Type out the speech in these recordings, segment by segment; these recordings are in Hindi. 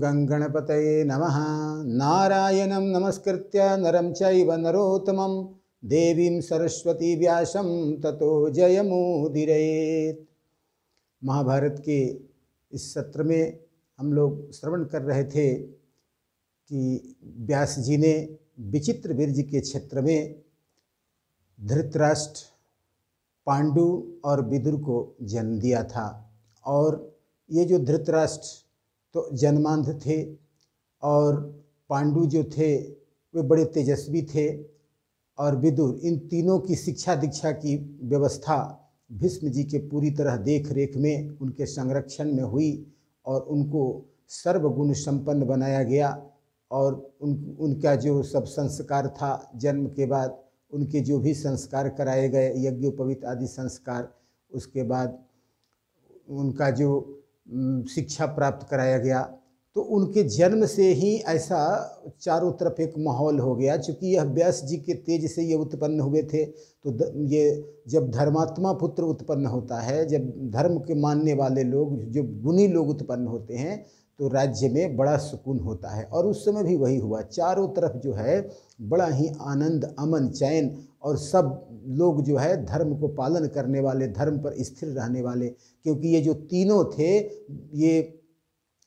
गंगणपतये नमः। नारायणं नमस्कृत्य नरं चैव नरोत्तमं देवीं सरस्वती व्यासं ततो जयमुदीरयेत्। महाभारत के इस सत्र में हम लोग श्रवण कर रहे थे कि व्यास जी ने विचित्र वीर्य के क्षेत्र में धृतराष्ट्र, पांडु और विदुर को जन्म दिया था। और ये जो धृतराष्ट्र तो जन्मांध थे और पांडु जो थे वे बड़े तेजस्वी थे, और विदुर, इन तीनों की शिक्षा दीक्षा की व्यवस्था भीष्म जी के पूरी तरह देख रेख में उनके संरक्षण में हुई और उनको सर्वगुण संपन्न बनाया गया। और उनका जो सब संस्कार था, जन्म के बाद उनके जो भी संस्कार कराए गए, यज्ञोपवीत आदि संस्कार, उसके बाद उनका जो शिक्षा प्राप्त कराया गया, तो उनके जन्म से ही ऐसा चारों तरफ एक माहौल हो गया। चूँकि यह व्यास जी के तेज से ये उत्पन्न हुए थे, तो ये जब धर्मात्मा पुत्र उत्पन्न होता है, जब धर्म के मानने वाले लोग, जो गुणी लोग उत्पन्न होते हैं, तो राज्य में बड़ा सुकून होता है। और उस समय भी वही हुआ। चारों तरफ जो है बड़ा ही आनंद, अमन, चैन, और सब लोग जो है धर्म को पालन करने वाले, धर्म पर स्थिर रहने वाले। क्योंकि ये जो तीनों थे, ये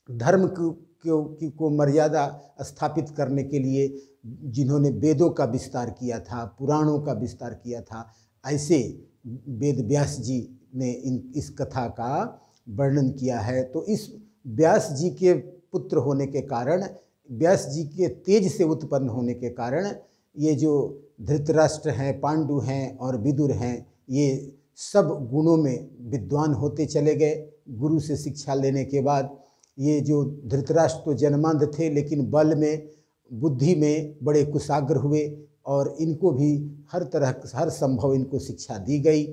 धर्म को मर्यादा स्थापित करने के लिए जिन्होंने वेदों का विस्तार किया था, पुराणों का विस्तार किया था, ऐसे वेद व्यास जी ने इस कथा का वर्णन किया है। तो इस व्यास जी के पुत्र होने के कारण, व्यास जी के तेज से उत्पन्न होने के कारण, ये जो धृतराष्ट्र हैं, पांडु हैं और विदुर हैं, ये सब गुणों में विद्वान होते चले गए। गुरु से शिक्षा लेने के बाद ये जो धृतराष्ट्र तो जन्मांध थे, लेकिन बल में, बुद्धि में बड़े कुशाग्र हुए, और इनको भी हर तरह, हर संभव इनको शिक्षा दी गई।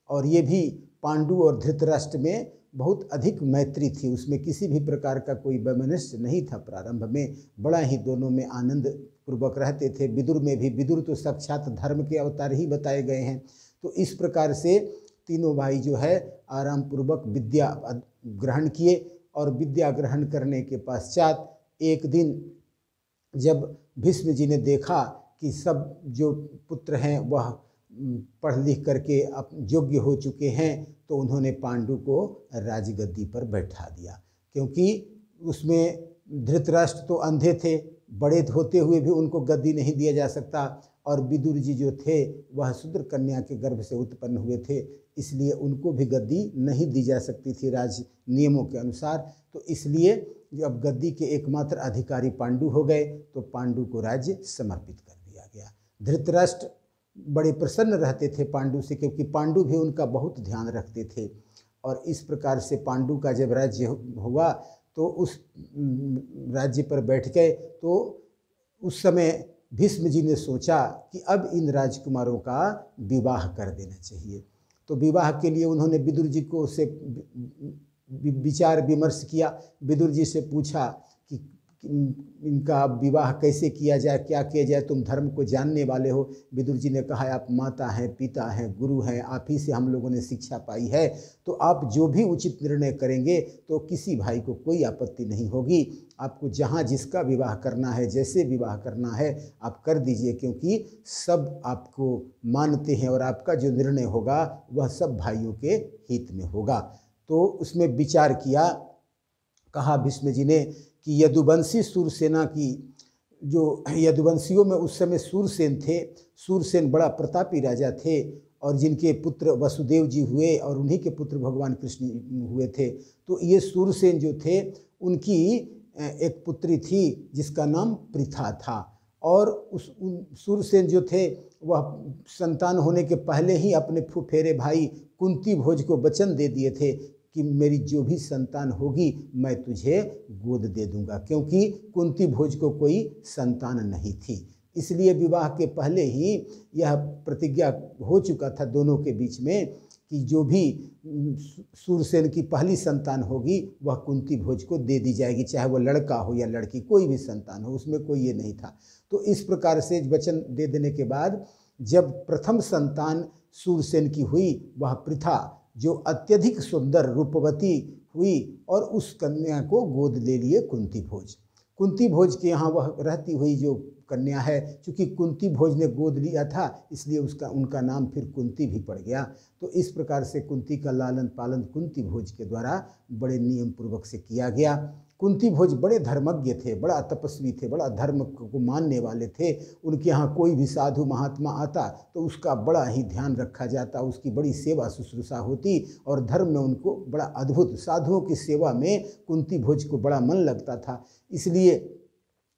और ये भी पांडु और धृतराष्ट्र में बहुत अधिक मैत्री थी, उसमें किसी भी प्रकार का कोई वैमनस्य नहीं था। प्रारंभ में बड़ा ही दोनों में आनंद पूर्वक रहते थे। विदुर में भी, विदुर तो साक्षात धर्म के अवतार ही बताए गए हैं। तो इस प्रकार से तीनों भाई जो है आराम पूर्वक विद्या ग्रहण किए। और विद्या ग्रहण करने के पश्चात एक दिन जब भीष्म जी ने देखा कि सब जो पुत्र हैं वह पढ़ लिख करके अब योग्य हो चुके हैं, तो उन्होंने पांडु को राजगद्दी पर बैठा दिया। क्योंकि उसमें धृतराष्ट्र तो अंधे थे, बड़े होते हुए भी उनको गद्दी नहीं दिया जा सकता, और विदुर जी जो थे वह शूद्र कन्या के गर्भ से उत्पन्न हुए थे, इसलिए उनको भी गद्दी नहीं दी जा सकती थी राज नियमों के अनुसार। तो इसलिए जब गद्दी के एकमात्र अधिकारी पांडु हो गए, तो पांडु को राज्य समर्पित कर दिया गया। धृतराष्ट्र बड़े प्रसन्न रहते थे पांडु से, क्योंकि पांडु भी उनका बहुत ध्यान रखते थे। और इस प्रकार से पांडु का जब राज्य हुआ, तो उस राज्य पर बैठ गए। तो उस समय भीष्म जी ने सोचा कि अब इन राजकुमारों का विवाह कर देना चाहिए। तो विवाह के लिए उन्होंने विदुर जी को से विचार विमर्श किया। विदुर जी से पूछा कि इनका विवाह कैसे किया जाए, क्या किया जाए, तुम धर्म को जानने वाले हो। विदुर जी ने कहा, आप माता हैं, पिता हैं, गुरु हैं, आप ही से हम लोगों ने शिक्षा पाई है, तो आप जो भी उचित निर्णय करेंगे तो किसी भाई को कोई आपत्ति नहीं होगी। आपको जहाँ जिसका विवाह करना है, जैसे विवाह करना है, आप कर दीजिए, क्योंकि सब आपको मानते हैं और आपका जो निर्णय होगा वह सब भाइयों के हित में होगा। तो उसमें विचार किया। कहा भीष्म जी ने कि यदुवंशी सूरसेना की, जो यदुवंशियों में उस समय सूरसेन थे, सूरसेन बड़ा प्रतापी राजा थे, और जिनके पुत्र वसुदेव जी हुए और उन्हीं के पुत्र भगवान कृष्ण हुए थे। तो ये सूरसेन जो थे, उनकी एक पुत्री थी जिसका नाम पृथा था। और उस सूरसेन जो थे वह संतान होने के पहले ही अपने फुफेरे भाई कुंती भोज को वचन दे दिए थे कि मेरी जो भी संतान होगी मैं तुझे गोद दे दूंगा, क्योंकि कुंती भोज को कोई संतान नहीं थी। इसलिए विवाह के पहले ही यह प्रतिज्ञा हो चुका था दोनों के बीच में कि जो भी सूरसेन की पहली संतान होगी वह कुंती भोज को दे दी जाएगी, चाहे वो लड़का हो या लड़की, कोई भी संतान हो, उसमें कोई ये नहीं था। तो इस प्रकार से वचन दे देने के बाद जब प्रथम संतान सूरसेन की हुई, वह पृथा जो अत्यधिक सुंदर रूपवती हुई और उस कन्या को गोद ले लिए कुंती भोज। कुंती भोज के यहाँ वह रहती हुई जो कन्या है, चूँकि कुंती भोज ने गोद लिया था इसलिए उनका नाम फिर कुंती भी पड़ गया। तो इस प्रकार से कुंती का लालन पालन कुंती भोज के द्वारा बड़े नियम पूर्वक से किया गया। कुंती भोज बड़े धर्मज्ञ थे, बड़ा तपस्वी थे, बड़ा धर्म को मानने वाले थे। उनके यहाँ कोई भी साधु महात्मा आता तो उसका बड़ा ही ध्यान रखा जाता, उसकी बड़ी सेवा शुश्रूषा होती और धर्म में उनको बड़ा अद्भुत, साधुओं की सेवा में कुंती भोज को बड़ा मन लगता था। इसलिए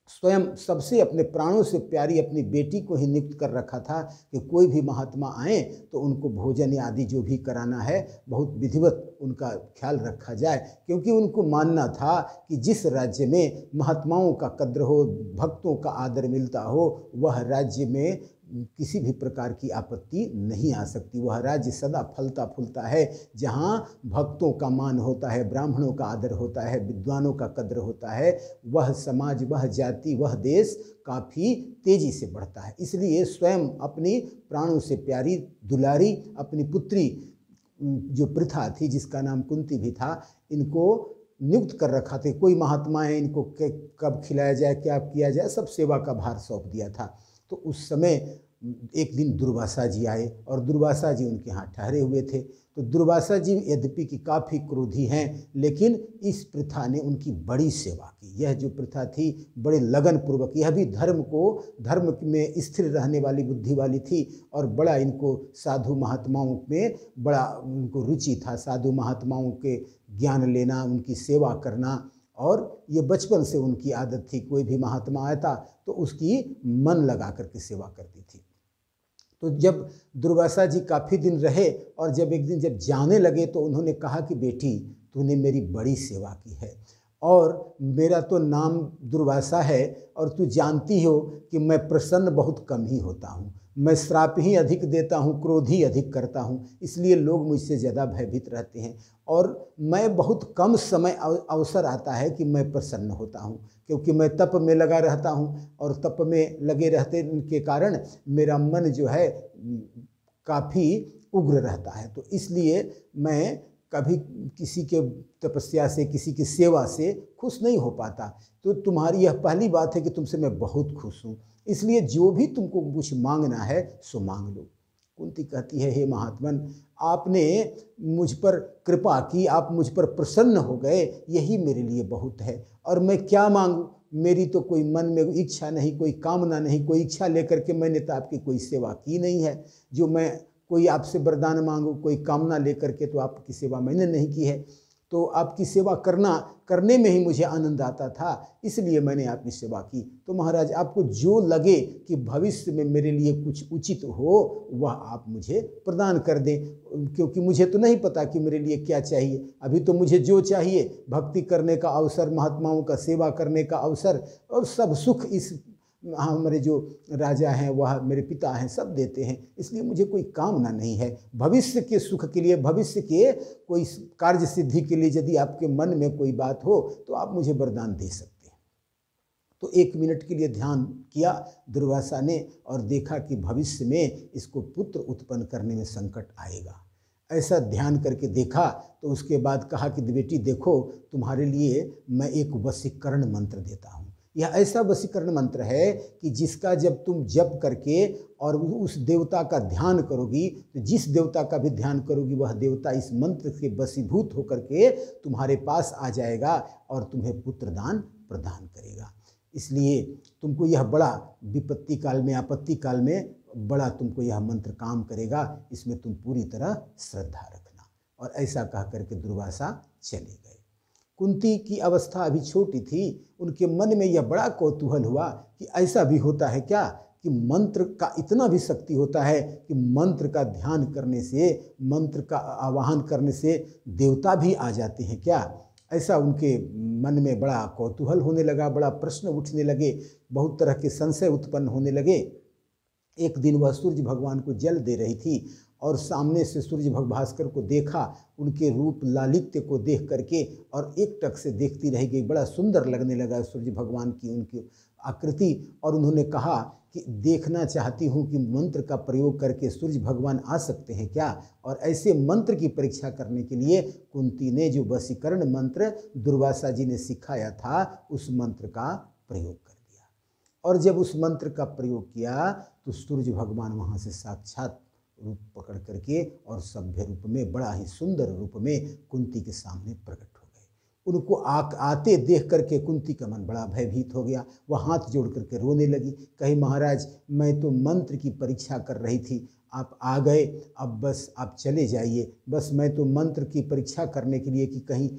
स्वयं सबसे अपने प्राणों से प्यारी अपनी बेटी को ही नियुक्त कर रखा था कि कोई भी महात्मा आए तो उनको भोजन आदि जो भी कराना है बहुत विधिवत उनका ख्याल रखा जाए, क्योंकि उनको मानना था कि जिस राज्य में महात्माओं का कद्र हो, भक्तों का आदर मिलता हो, वह राज्य में किसी भी प्रकार की आपत्ति नहीं आ सकती। वह राज्य सदा फलता फूलता है जहाँ भक्तों का मान होता है, ब्राह्मणों का आदर होता है, विद्वानों का कद्र होता है, वह समाज, वह जाति, वह देश काफ़ी तेज़ी से बढ़ता है। इसलिए स्वयं अपनी प्राणों से प्यारी दुलारी अपनी पुत्री जो प्रथा थी जिसका नाम कुंती भी था, इनको नियुक्त कर रखा था। कोई महात्मा है, इनको कब खिलाया जाए, क्या किया जाए, सब सेवा का भार सौंप दिया था। तो उस समय एक दिन दुर्वासा जी आए और दुर्वासा जी उनके यहाँ ठहरे हुए थे। तो दुर्वासा जी यद्यपि कि काफ़ी क्रोधी हैं, लेकिन इस प्रथा ने उनकी बड़ी सेवा की। यह जो प्रथा थी बड़े लगन पूर्वक, यह भी धर्म में स्थिर रहने वाली बुद्धि वाली थी और बड़ा इनको साधु महात्माओं में बड़ा उनको रुचि था। साधु महात्माओं के ज्ञान लेना, उनकी सेवा करना, और ये बचपन से उनकी आदत थी। कोई भी महात्मा आता तो उसकी मन लगा करके सेवा करती थी। तो जब दुर्वासा जी काफ़ी दिन रहे और जब एक दिन जब जाने लगे तो उन्होंने कहा कि बेटी, तूने मेरी बड़ी सेवा की है और मेरा तो नाम दुर्वासा है और तू जानती हो कि मैं प्रसन्न बहुत कम ही होता हूँ, मैं श्राप ही अधिक देता हूँ, क्रोध ही अधिक करता हूँ, इसलिए लोग मुझसे ज़्यादा भयभीत रहते हैं और मैं बहुत कम समय अवसर आता है कि मैं प्रसन्न होता हूँ, क्योंकि मैं तप में लगा रहता हूँ और तप में लगे रहते के कारण मेरा मन जो है काफ़ी उग्र रहता है। तो इसलिए मैं कभी किसी के तपस्या से, किसी की सेवा से खुश नहीं हो पाता। तो तुम्हारी यह पहली बात है कि तुमसे मैं बहुत खुश हूँ, इसलिए जो भी तुमको कुछ मांगना है सो मांग लो। कुंती कहती है, हे महात्मन, आपने मुझ पर कृपा की, आप मुझ पर प्रसन्न हो गए, यही मेरे लिए बहुत है। और मैं क्या मांगूं, मेरी तो कोई मन में इच्छा नहीं, कोई कामना नहीं, कोई इच्छा लेकर के मैंने तो आपकी कोई सेवा की नहीं है। जो मैं कोई आपसे वरदान मांगूं, कोई कामना लेकर के, तो आपकी सेवा मैंने नहीं की है। तो आपकी सेवा करने में ही मुझे आनंद आता था, इसलिए मैंने आपकी सेवा की। तो महाराज, आपको जो लगे कि भविष्य में मेरे लिए कुछ उचित हो वह आप मुझे प्रदान कर दें, क्योंकि मुझे तो नहीं पता कि मेरे लिए क्या चाहिए। अभी तो मुझे जो चाहिए, भक्ति करने का अवसर, महात्माओं का सेवा करने का अवसर और सब सुख इस हमारे जो राजा हैं, वह मेरे पिता हैं, सब देते हैं, इसलिए मुझे कोई कामना नहीं है। भविष्य के सुख के लिए, भविष्य के कोई कार्य सिद्धि के लिए यदि आपके मन में कोई बात हो तो आप मुझे वरदान दे सकते हैं। तो 1 मिनट के लिए ध्यान किया दुर्वासा ने और देखा कि भविष्य में इसको पुत्र उत्पन्न करने में संकट आएगा। ऐसा ध्यान करके देखा तो उसके बाद कहा कि बेटी देखो, तुम्हारे लिए मैं एक वशीकरण मंत्र देता हूँ। यह ऐसा वशीकरण मंत्र है कि जिसका जब तुम जप करके और उस देवता का ध्यान करोगी, तो जिस देवता का भी ध्यान करोगी वह देवता इस मंत्र से वशीभूत होकर के तुम्हारे पास आ जाएगा और तुम्हें पुत्रदान प्रदान करेगा। इसलिए तुमको यह बड़ा विपत्ति काल में, आपत्ति काल में बड़ा तुमको यह मंत्र काम करेगा, इसमें तुम पूरी तरह श्रद्धा रखना। और ऐसा कह करके दुर्वासा चले गए। कुंती की अवस्था अभी छोटी थी, उनके मन में यह बड़ा कौतूहल हुआ कि ऐसा भी होता है क्या कि मंत्र का इतना भी शक्ति होता है कि मंत्र का ध्यान करने से, मंत्र का आवाहन करने से देवता भी आ जाते हैं क्या। ऐसा उनके मन में बड़ा कौतूहल होने लगा, बड़ा प्रश्न उठने लगे, बहुत तरह के संशय उत्पन्न होने लगे। एक दिन वह सूर्य भगवान को जल दे रही थी और सामने से सूर्य भास्कर को देखा, उनके रूप लालित्य को देख करके और एक टक से देखती रह गई। बड़ा सुंदर लगने लगा सूर्य भगवान की उनकी आकृति, और उन्होंने कहा कि देखना चाहती हूँ कि मंत्र का प्रयोग करके सूर्य भगवान आ सकते हैं क्या। और ऐसे मंत्र की परीक्षा करने के लिए कुंती ने जो वशीकरण मंत्र दुर्वासा जी ने सिखाया था, उस मंत्र का प्रयोग कर दिया। और जब उस मंत्र का प्रयोग किया तो सूर्य भगवान वहाँ से साक्षात रूप पकड़ करके और सभ्य रूप में, बड़ा ही सुंदर रूप में कुंती के सामने प्रकट हो गए। उनको आते देख करके कुंती का मन बड़ा भयभीत हो गया। वह हाथ जोड़ करके रोने लगी, कही महाराज मैं तो मंत्र की परीक्षा कर रही थी, आप आ गए, अब बस आप चले जाइए। बस मैं तो मंत्र की परीक्षा करने के लिए कि कहीं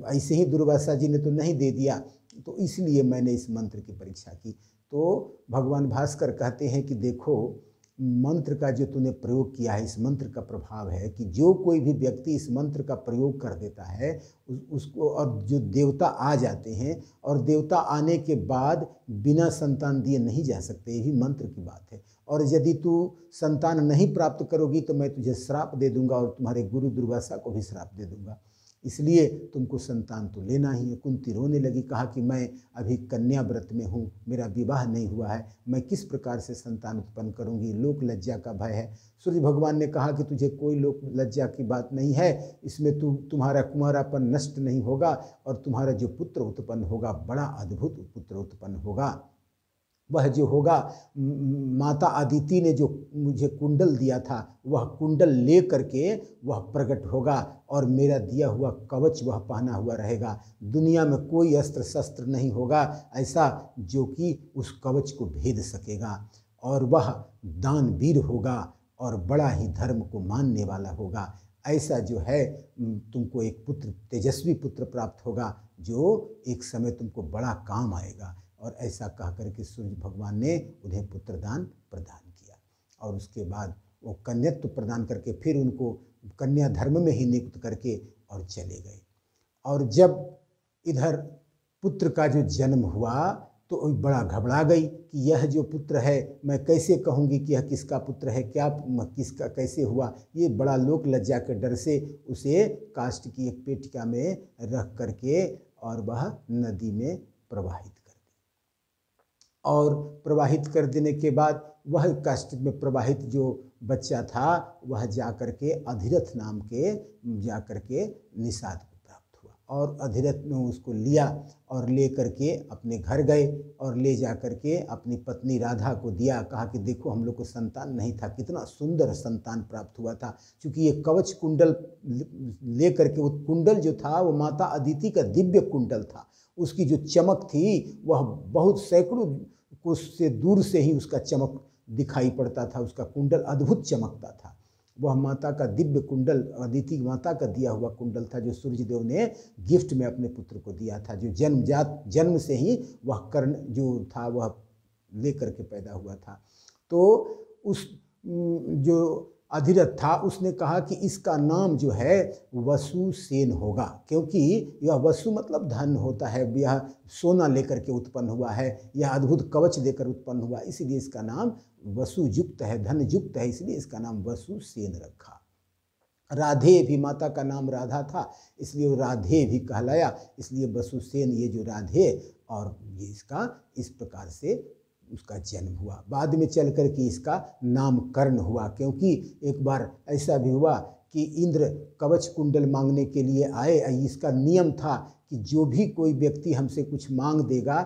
ऐसे ही दुर्वासा जी ने तो नहीं दे दिया, तो इसलिए मैंने इस मंत्र की परीक्षा की। तो भगवान भास्कर कहते हैं कि देखो, मंत्र का जो तूने प्रयोग किया है, इस मंत्र का प्रभाव है कि जो कोई भी व्यक्ति इस मंत्र का प्रयोग कर देता है उसको, और जो देवता आ जाते हैं, और देवता आने के बाद बिना संतान दिए नहीं जा सकते, ये भी मंत्र की बात है। और यदि तू संतान नहीं प्राप्त करोगी तो मैं तुझे श्राप दे दूंगा और तुम्हारे गुरु दुर्वासा को भी श्राप दे दूंगा, इसलिए तुमको संतान तो लेना ही है। कुंती रोने लगी, कहा कि मैं अभी कन्या व्रत में हूँ, मेरा विवाह नहीं हुआ है, मैं किस प्रकार से संतान उत्पन्न करूँगी, लोक लज्जा का भय है। सूर्य भगवान ने कहा कि तुझे कोई लोक लज्जा की बात नहीं है, इसमें तुम्हारा कुमारापन नष्ट नहीं होगा, और तुम्हारा जो पुत्र उत्पन्न होगा बड़ा अद्भुत पुत्र उत्पन्न होगा। वह जो होगा, माता अदिति ने जो मुझे कुंडल दिया था, वह कुंडल ले करके वह प्रकट होगा, और मेरा दिया हुआ कवच वह पहना हुआ रहेगा। दुनिया में कोई अस्त्र शस्त्र नहीं होगा ऐसा जो कि उस कवच को भेद सकेगा, और वह दानवीर होगा और बड़ा ही धर्म को मानने वाला होगा। ऐसा जो है तुमको एक पुत्र, तेजस्वी पुत्र प्राप्त होगा, जो एक समय तुमको बड़ा काम आएगा। और ऐसा कह करके सूर्य भगवान ने उन्हें पुत्रदान प्रदान किया, और उसके बाद वो कन्यत्व प्रदान करके फिर उनको कन्या धर्म में ही नियुक्त करके और चले गए। और जब इधर पुत्र का जो जन्म हुआ तो बड़ा घबरा गई कि यह जो पुत्र है, मैं कैसे कहूँगी कि यह किसका पुत्र है, क्या किसका कैसे हुआ। ये बड़ा लोक लज्जा के डर से उसे काष्ठ की एक पेटिका में रख करके और वह नदी में प्रवाहित, और प्रवाहित कर देने के बाद वह काष्ठ में प्रवाहित जो बच्चा था वह जा करके अधिरथ नाम के जा करके निषाद को प्राप्त हुआ, और अधिरथ ने उसको लिया और ले करके अपने घर गए, और ले जा करके अपनी पत्नी राधा को दिया। कहा कि देखो, हम लोग को संतान नहीं था, कितना सुंदर संतान प्राप्त हुआ था। क्योंकि ये कवच कुंडल ले करके, वो कुंडल जो था वो माता अदिति का दिव्य कुंडल था, उसकी जो चमक थी वह बहुत सैकड़ों कोस से दूर से ही उसका चमक दिखाई पड़ता था, उसका कुंडल अद्भुत चमकता था। वह माता का दिव्य कुंडल, अदिति माता का दिया हुआ कुंडल था, जो सूर्यदेव ने गिफ्ट में अपने पुत्र को दिया था, जो जन्म से ही वह कर्ण जो था वह ले करके पैदा हुआ था। तो उस जो अधिरथ था उसने कहा कि इसका नाम जो है वसुसेन होगा, क्योंकि यह वसु मतलब धन होता है, यह सोना लेकर के उत्पन्न हुआ है, यह अद्भुत कवच देकर उत्पन्न हुआ, इसलिए इसका नाम वसुयुक्त है, धन युक्त है, इसलिए इसका नाम वसुसेन रखा। राधे भी माता का नाम राधा था, इसलिए वो राधे भी कहलाया, इसलिए वसुसेन ये जो राधे, और ये इसका इस प्रकार से उसका जन्म हुआ। बाद में चल कर के इसका नामकरण हुआ, क्योंकि एक बार ऐसा भी हुआ कि इंद्र कवच कुंडल मांगने के लिए आए। इसका नियम था कि जो भी कोई व्यक्ति हमसे कुछ मांग देगा,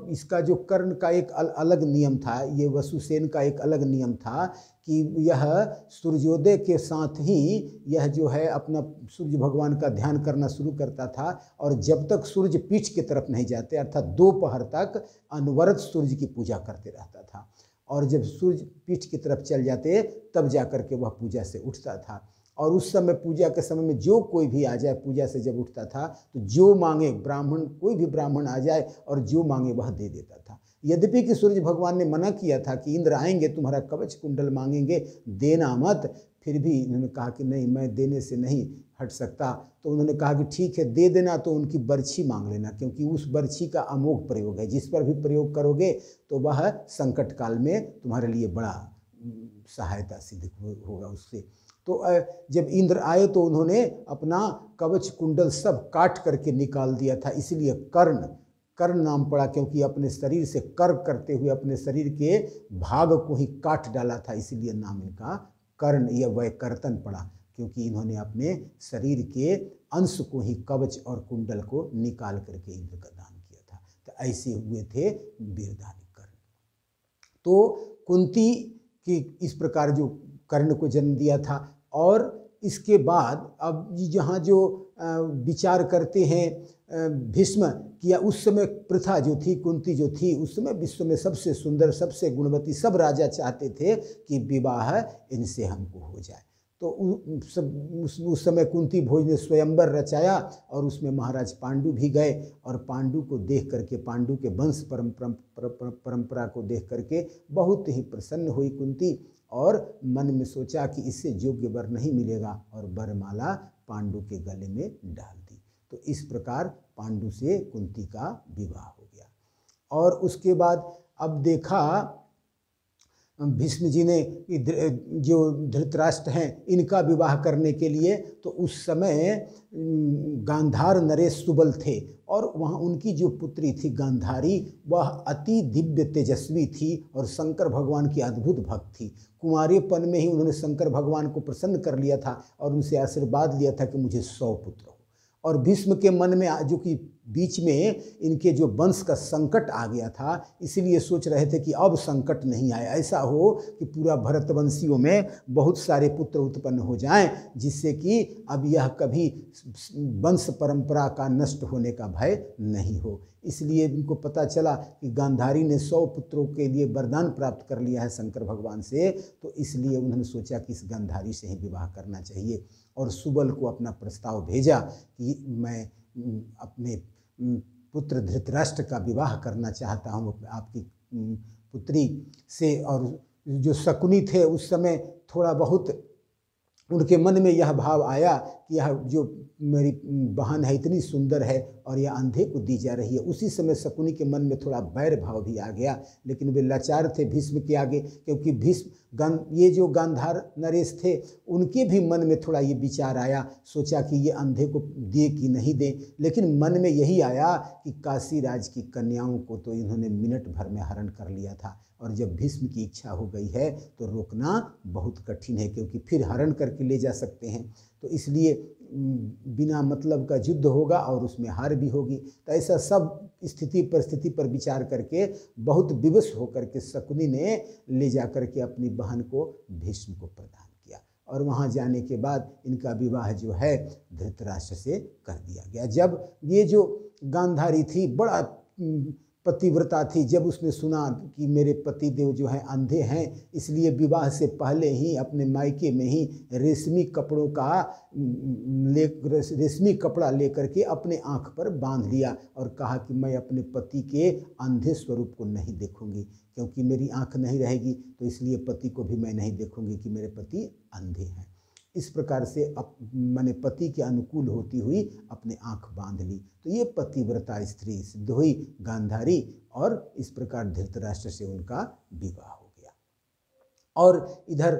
इसका जो कर्ण का एक अलग नियम था, ये वसुसेन का एक अलग नियम था कि यह सूर्योदय के साथ ही यह जो है अपना सूर्य भगवान का ध्यान करना शुरू करता था, और जब तक सूर्य पीठ की तरफ नहीं जाते, अर्थात दोपहर तक अनवरत सूर्य की पूजा करते रहता था, और जब सूर्य पीठ की तरफ चल जाते तब जा कर के वह पूजा से उठता था। और उस समय पूजा के समय में जो कोई भी आ जाए, पूजा से जब उठता था तो जो मांगे, ब्राह्मण कोई भी ब्राह्मण आ जाए और जो मांगे वह दे देता था। यद्यपि कि सूर्य भगवान ने मना किया था कि इंद्र आएंगे तुम्हारा कवच कुंडल मांगेंगे, देना मत, फिर भी इन्होंने कहा कि नहीं, मैं देने से नहीं हट सकता। तो उन्होंने कहा कि ठीक है, दे देना, तो उनकी बर्छी मांग लेना, क्योंकि उस बर्छी का अमोघ प्रयोग है, जिस पर भी प्रयोग करोगे तो वह संकट काल में तुम्हारे लिए बड़ा सहायता सिद्ध होगा उससे। तो जब इंद्र आए तो उन्होंने अपना कवच कुंडल सब काट करके निकाल दिया था, इसलिए कर्ण कर्ण नाम पड़ा क्योंकि अपने शरीर से कर करते हुए अपने शरीर के भाग को ही काट डाला था, इसीलिए नाम इनका कर्ण या वैकर्तन पड़ा, क्योंकि इन्होंने अपने शरीर के अंश को ही कवच और कुंडल को निकाल करके इंद्र का दान किया था। तो ऐसे हुए थे वीरदानी कर्ण। तो कुंती की इस प्रकार जो कर्ण को जन्म दिया था। और इसके बाद अब जहाँ जो विचार करते हैं भीष्म किया, उस समय प्रथा जो थी, कुंती जो थी उस समय विश्व में सबसे सुंदर सबसे गुणवती सब राजा चाहते थे कि विवाह इनसे हमको हो जाए। तो उस समय कुंती भोज ने स्वयंवर रचाया और उसमें महाराज पांडु भी गए और पांडु को देख करके, पांडु के वंश परंपरा को देख करके बहुत ही प्रसन्न हुई कुंती और मन में सोचा कि इससे योग्य वर नहीं मिलेगा और वरमाला पांडु के गले में डाल दी। तो इस प्रकार पांडु से कुंती का विवाह हो गया। और उसके बाद अब देखा भीष्म जी ने जो धृतराष्ट्र हैं इनका विवाह करने के लिए, तो उस समय गांधार नरेश सुबल थे और वहाँ उनकी जो पुत्री थी गांधारी, वह अति दिव्य तेजस्वी थी और शंकर भगवान की अद्भुत भक्त थी। कुंवारेपन में ही उन्होंने शंकर भगवान को प्रसन्न कर लिया था और उनसे आशीर्वाद लिया था कि मुझे 100 पुत्र हो। और भीष्म के मन में जो कि बीच में इनके जो वंश का संकट आ गया था, इसीलिए सोच रहे थे कि अब संकट नहीं आए, ऐसा हो कि पूरा भरतवंशियों में बहुत सारे पुत्र उत्पन्न हो जाएं, जिससे कि अब यह कभी वंश परंपरा का नष्ट होने का भय नहीं हो। इसलिए इनको पता चला कि गांधारी ने 100 पुत्रों के लिए वरदान प्राप्त कर लिया है शंकर भगवान से, तो इसलिए उन्होंने सोचा कि इस गांधारी से ही विवाह करना चाहिए और सुबल को अपना प्रस्ताव भेजा कि मैं अपने पुत्र धृतराष्ट्र का विवाह करना चाहता हूँ आपकी पुत्री से। और जो शकुनी थे उस समय थोड़ा बहुत उनके मन में यह भाव आया कि यह जो मेरी बहन है इतनी सुंदर है और यह अंधे को दी जा रही है। उसी समय शकुनी के मन में थोड़ा बैर भाव भी आ गया, लेकिन वे लाचार थे भीष्म के आगे, क्योंकि भीष्म ये जो गांधार नरेश थे उनके भी मन में थोड़ा ये विचार आया, सोचा कि ये अंधे को दे कि नहीं दें, लेकिन मन में यही आया कि काशी राज की कन्याओं को तो इन्होंने मिनट भर में हरण कर लिया था और जब भीष्म की इच्छा हो गई है तो रोकना बहुत कठिन है, क्योंकि फिर हरण करके ले जा सकते हैं। तो इसलिए बिना मतलब का युद्ध होगा और उसमें हार भी होगी। तो ऐसा सब स्थिति परिस्थिति पर विचार करके बहुत विवश होकर के शकुनी ने ले जा करके अपनी बहन को भीष्म को प्रदान किया और वहाँ जाने के बाद इनका विवाह जो है धृतराष्ट्र से कर दिया गया। जब ये जो गांधारी थी बड़ा पतिव्रता थी, जब उसने सुना कि मेरे पति देव जो हैं अंधे हैं, इसलिए विवाह से पहले ही अपने मायके में ही रेशमी कपड़ों का रेशमी कपड़ा लेकर के अपने आँख पर बांध लिया और कहा कि मैं अपने पति के अंधे स्वरूप को नहीं देखूंगी, क्योंकि मेरी आँख नहीं रहेगी तो इसलिए पति को भी मैं नहीं देखूंगी कि मेरे पति अंधे हैं। इस प्रकार से मैंने पति के अनुकूल होती हुई अपने आँख बांध ली। तो ये पतिव्रता स्त्री सिद्ध हुई गांधारी और इस प्रकार धृतराष्ट्र से उनका विवाह हो गया। और इधर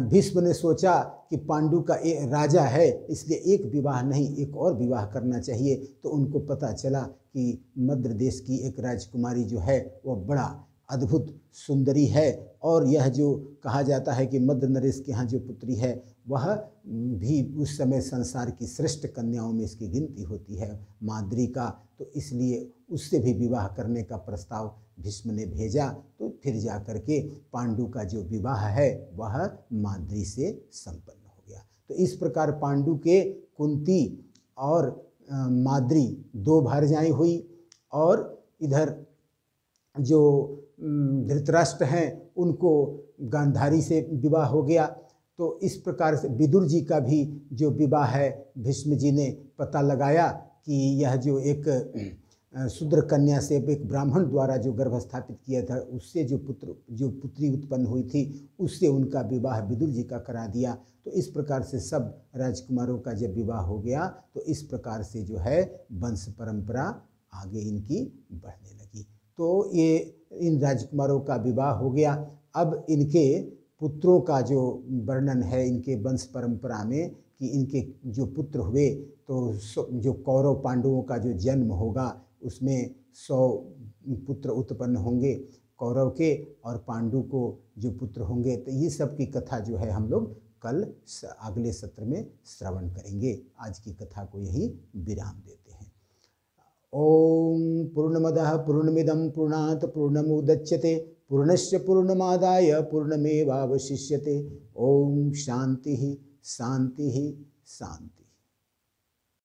भीष्म ने सोचा कि पांडु का राजा है इसलिए एक विवाह नहीं एक और विवाह करना चाहिए। तो उनको पता चला कि मद्र देश की एक राजकुमारी जो है वह बड़ा अद्भुत सुंदरी है और यह जो कहा जाता है कि मद्र नरेश के यहाँ जो पुत्री है वह भी उस समय संसार की श्रेष्ठ कन्याओं में इसकी गिनती होती है माद्री का। तो इसलिए उससे भी विवाह करने का प्रस्ताव भीष्म ने भेजा। तो फिर जा कर के पांडु का जो विवाह है वह माद्री से संपन्न हो गया। तो इस प्रकार पांडु के कुंती और माद्री 2 भार्याएं हुई और इधर जो धृतराष्ट्र हैं उनको गांधारी से विवाह हो गया। तो इस प्रकार से विदुर जी का भी जो विवाह है भीष्म जी ने पता लगाया कि यह जो एक शूद्र कन्या से एक ब्राह्मण द्वारा जो गर्भ स्थापित किया था उससे जो पुत्री उत्पन्न हुई थी उससे उनका विवाह विदुर जी का करा दिया। तो इस प्रकार से सब राजकुमारों का जब विवाह हो गया तो इस प्रकार से जो है वंश परंपरा आगे इनकी बढ़ने लगी। तो ये इन राजकुमारों का विवाह हो गया। अब इनके पुत्रों का जो वर्णन है इनके वंश परंपरा में कि इनके जो पुत्र हुए तो जो कौरव पांडवों का जो जन्म होगा उसमें 100 पुत्र उत्पन्न होंगे कौरव के, और पांडु को जो पुत्र होंगे। तो ये सब की कथा जो है हम लोग कल अगले सत्र में श्रवण करेंगे। आज की कथा को यही विराम देते हैं। ओम पूर्णमदः पूर्णमिदं पूर्णात् पूर्णमुदच्यते पूर्णस्य पूर्णमादाय पूर्णमेवावशिष्यते। ओम शांति शांति शांति।